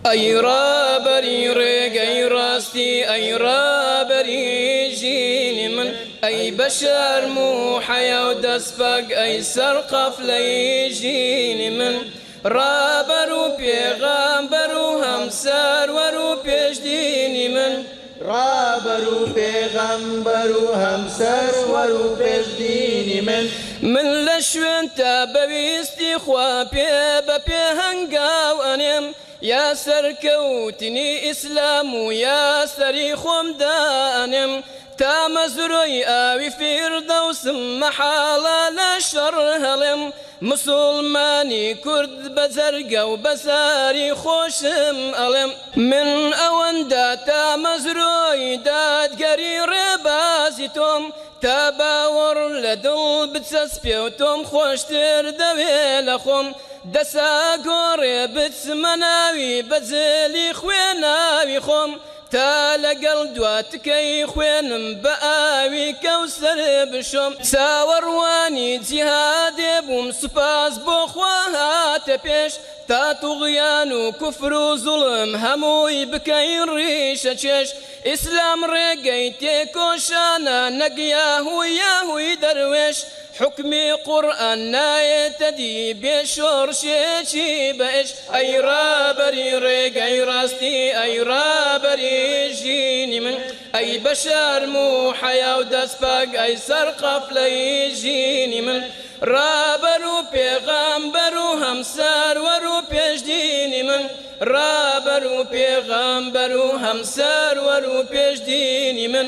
ئەی ڕابەری ڕێگەی ڕاستی ئەی ڕابەری ژینی من ئەی بە شەرم و حەیا و دەستپەک ئەی سەرقەفلەی ژینی من ڕابەر و پێغەمبەر و هەمسەروەر و پێشدینی من ڕابەر و پێغەمبەر و هەمسەروەر و پێشدینی من لە شوێن تا بەویستی خوا پێ بە پێ هەنگاو ئەنێم یا سەرکەوتنی ئیسلام و یا سەری خۆم دانێم تا مەزرۆی ئاوی فیردەوسم مەحاڵە لە شەڕ هەڵێم مسلمانی کورد بە جەرگە و بەساری خۆشم ئەڵێم من ئەوەندە تا مەزرۆی دادگەری ڕێبازی تۆم تا باوەڕ لە دڵ بچەسپێ و تۆم خۆشتر دەوێ لە خۆم دەسا گۆڕێ بچمە ناوی بەجێلی خوێناوی خۆم تا لەگەڵ دواتکەی خوێنم بە ئاوی کەوسەر بشۆم چاوەڕوانی جیهادێ بووم سوپاس بۆ خوا هاتە پێش تا توغیان و کوفر و زوڵم هەمووی بکەین ڕیشە چێش ئیسلام ڕێگەی تێکۆشانە نەک یاهوی یاهوی دەروێش حکمی قورئان نایێتە دی بێشۆڕشێکی بەئش ئەی ڕابەری ڕێگەی ڕاستی ئەی ڕابەری ژینی من ئەی بە شەرم و حەیا و دەستپەک ئەی سەرقەفلەی ژینی من ڕابەر و پێغەمبەر و هەمسەروەر و پێشدینی من ڕابەر و پێغەمبەر و هەمسەروەر و پێشدینی من